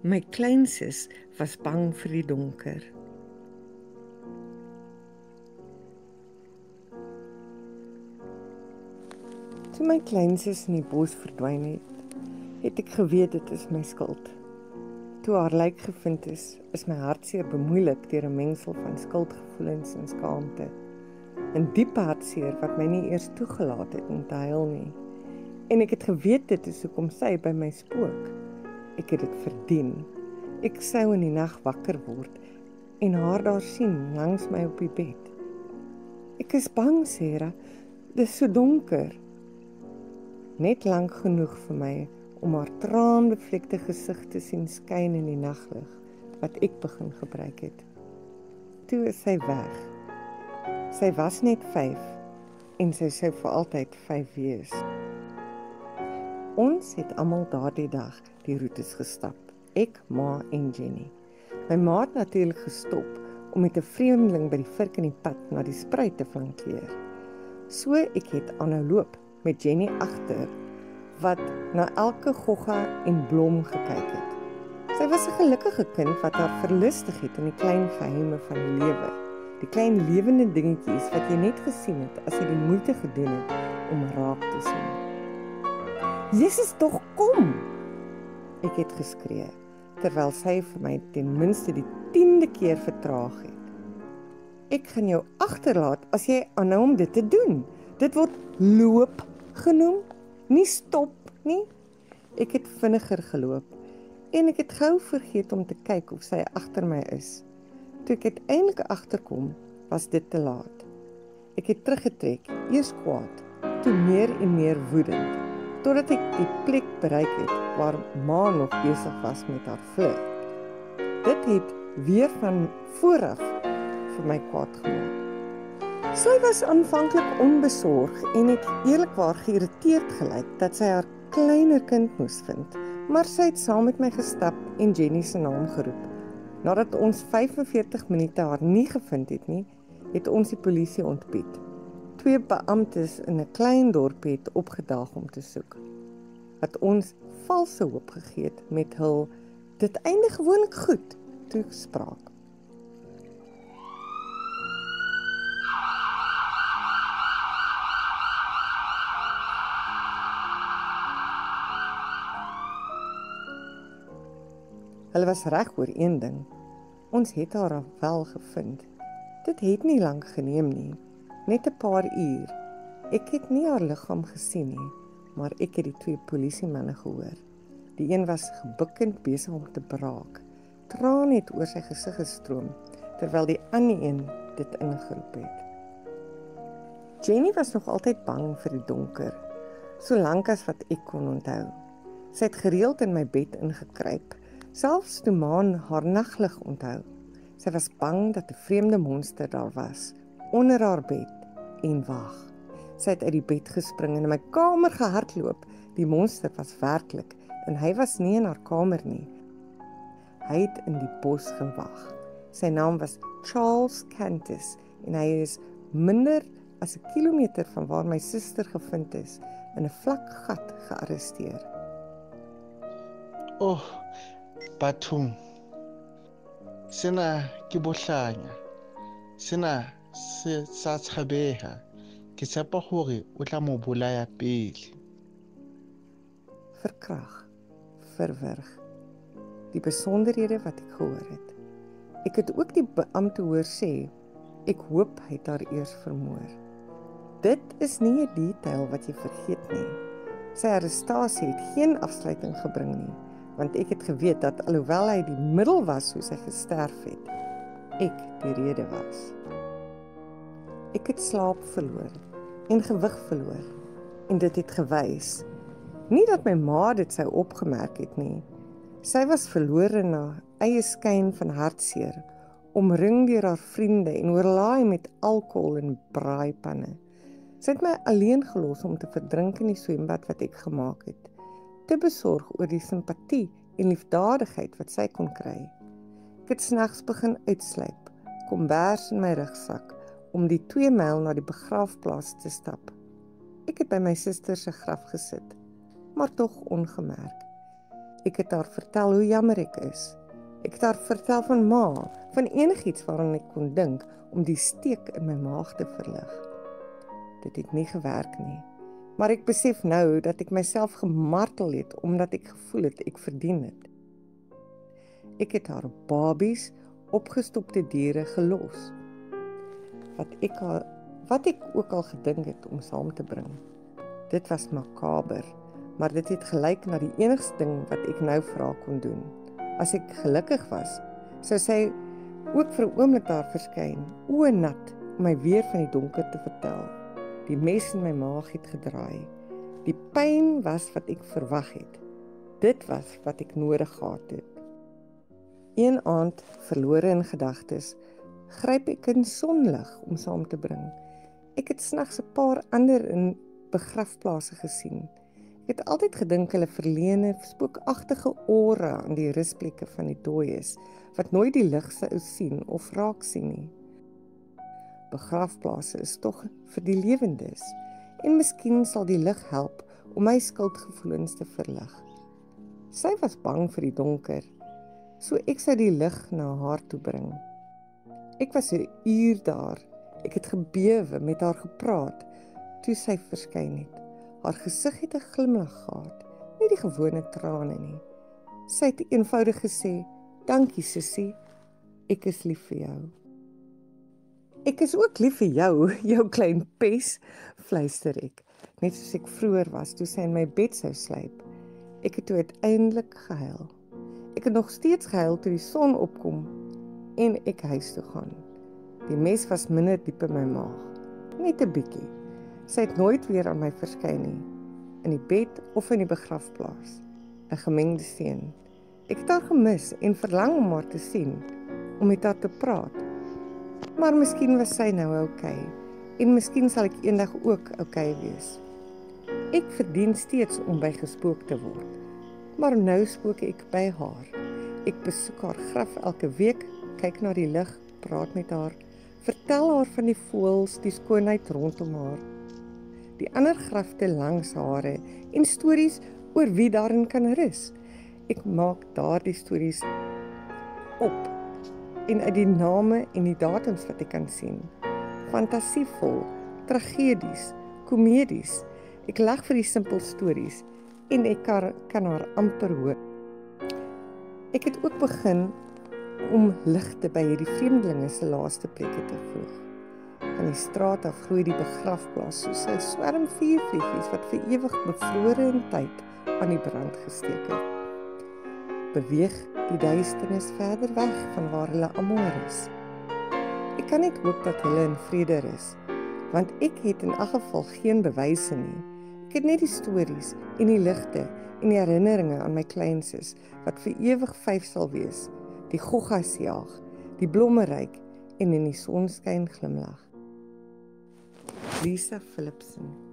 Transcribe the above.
My kleinsus was bang vir die donker. Toe my kleinsus in die bos verdwyn het ek geweet dit is my skuld. Toe haar lijk gevind is my hartseer bemoeilik deur 'n mengsel van skuldgevoelens en skaamte. 'n Diep hartseer wat my nie eers toegelaat het om te huil nie. En ek het geweet dit is hoekom sy by my spook. Ek het dit verdien. Ek sou in die nag wakker word en haar daar sien langs my op die bed. Ek is bang, Sarah. Dis so donker. Net lank genoeg vir my om haar traanbevlekte gesig te sien skyn in die naglig wat ek begin gebruik het. Toe is sy weg. Sy was net 5 en sy sou vir altyd 5 wees. Ons het almal daardie dag die roetes gestap. Ek, ma en Jenny. My ma het natuurlik gestop om met 'n vreemdeling by die vurk in die pad na die spruit te flankeer. So ek het aanhou loop met Jenny agter wat na elke gogga en blom gekyk het. Sy was 'n gelukkige kind wat haar verlustig het in die klein geheime van die lewe. Die klein lewende dingetjies wat jy net gesien het as jy die moeite gedoen het om raak te sien. Jesus, tog kom! Ek het geskree, terwyl sy vir my ten minste die 10de keer vertraag het. Ek gaan jou agterlaat as jy aanhou om dit te doen. Dit word loop genoem, nie stop nie. Ek het vinniger geloop en ek het gou vergeet om te kyk of sy agter my is. Toe ek uiteindelik agterkom, was dit te laat. Ek het teruggetrek, eers kwaad, toe meer en meer woedend, totdat ek die plek bereik het waar ma nog besig was met haar flirt. Dit het weer van vooraf vir my kwaad gemaak. Sy was aanvanklik onbesorg en het eerlikwaar geïrriteerd gelyk dat sy haar kleiner kind moes vind, maar sy het saam met my gestap en Jenny se naam geroep. Nadat ons 45 minute haar nie gevind het nie, het ons die polisie ontbied. 2 beamptes in 'n klein dorpie het opgedaag om te soek. Wat ons valse hoop gegee het met hul "dit eindig gewoonlik goed" toespraak. Hulle was reg oor een ding. Ons het haar wel gevind. Dit het nie lank geneem nie, net 'n paar uur. Ek het nie haar liggaam gesien nie, maar ek het die 2 polisiemanne gehoor. Die een was gebukkend besig om te braak. Trane het oor sy gesig gestroom, terwyl die ander een dit ingeroep het. Jenny was nog altyd bang vir die donker, solank as wat ek kon onthou. Sy het gereeld in my bed ingekruip, selfs toe maan haar naglig onthou. Sy was bang dat 'n vreemde monster daar was, onder haar bed, en wag. Sy het uit die bed gespring en in my kamer gehardloop. Die monster was werklik, en hy was nie in haar kamer nie. Hy het in die bos gewag. Sy naam was Charles Cantus, en hy is minder as 'n kilometer van waar my suster gevind is, in 'n vlak gat gearresteer. Oh, bathong. Sena ke bohlanya. Sena se sa tshabeha. Ke tshepa hore o tla mo bolaya pele. Verkrag, verwrig. Die besonderhede wat ek gehoor het. Ek het ook die beampte hoor sê, ek hoop hy het haar eers vermoor. Dit is nie 'n detail wat jy vergeet nie. Sy arrestasie het geen afsluiting gebring nie, want ek het geweet dat alhoewel hy die middel was hoe sy gesterf het, ek die rede was. Ek het slaap verloor en gewig verloor, en dit het gewys. Nie dat my ma dit sou opgemerk het nie. Sy was verlore na eie skyn van hartseer, omring deur haar vriende en oorlaai met alkohol en braaipanne. Sy het my alleen gelos om te verdrink in die swembad wat ek gemaak het, te besorg oor die simpatie en liefdadigheid wat sy kon kry. Ek het snags begin uitsluip, kombers in my rugsak, om die 2 myl na die begraafplaas te stap. Ek het by my suster se graf gesit, maar tog ongemerk. Ek het haar vertel hoe jammer ek is. Ek het haar vertel van ma, van enigiets waaraan ek kon dink om die steek in my maag te verlig. Dit het nie gewerk nie, maar ek besef nou dat ek myself gemartel het omdat ek gevoel het ek verdien het. Ek het haar babies, opgestopte diere gelos. Wat ek ook al gedink het om saam te bring. Dit was makaber, maar dit het gelyk na die enigste ding wat ek nou vir haar kon doen. As ek gelukkig was, sou sy ook vir 'n oomblik daar verskyn, oë nat, om my weer van die donker te vertel. Die mes in my maag het gedraai. Die pyn was wat ek verwag het. Dit was wat ek nodig gehad het. Een aand, verlore in gedagtes, gryp ek in sonlig om saam te bring. Ek het snags 'n paar ander in begrafplase gesien. Ek het altyd gedink hulle verleen 'n spookagtige aura aan die rusplekke van die dooies, wat nooit die lig sou sien of raak sien nie. Begrafplase is tog vir die lewendes, en miskien sal die lig help om my skuldgevoelens te verlig. Sy was bang vir die donker, so ek sou die lig na haar toe bring. Ek was 'n uur daar. Ek het gebewe, met haar gepraat, toe sy verskyn het. Haar gesig het 'n glimlag gehad, nie die gewone trane nie. Sy het eenvoudig gesê, "Dankie sussie, ek is lief vir jou." "Ek is ook lief vir jou, jou klein pes," fluister ek, net soos ek vroeër was toe sy in my bed sou sluip. Ek het toe uiteindelik gehuil. Ek het nog steeds gehuil toe die son opkom en ek huis toe gaan. Die mes was minder diep in my maag, net 'n bietjie. Sy het nooit weer aan my verskyn nie, in die bed of in die begrafplaas. 'n Gemengde seun. Ek het haar gemis en verlang om haar te sien, om met haar te praat. Maar miskien was sy nou okay, en miskien sal ek eendag ook okay wees. Ek verdien steeds om by gespook te word, maar nou spook ek by haar. Ek besoek haar graf elke week, kyk na die lig, praat met haar, vertel haar van die voëls, die skoonheid rondom haar, die ander grafte langs hare en stories oor wie daarin kan rus. Ek maak daardie stories op en uit die name en die datums wat ek kan sien. Fantasievol, tragedies, komedies. Ek lag vir die simpel stories en ek kan haar amper hoor. Ek het ook begin om ligte by hierdie vreemdelinge se laaste plekke te voeg. Van die straat af groei die begrafplaas soos 'n swerm vuurvlieggies wat vir ewig bevrore in tyd aan die brand gesteek het. Beweeg die duisternis verder weg van waar hulle almal is. Ek kan net hoop dat hulle in vrede is, want ek het in elk geval geen bewyse nie. Ek het net die stories en die ligte en die herinneringe aan my kleinsus wat vir ewig 5 sal wees, die goggas jag, die blomme ryk en in die sonskyn glimlag. Lisa Philipson.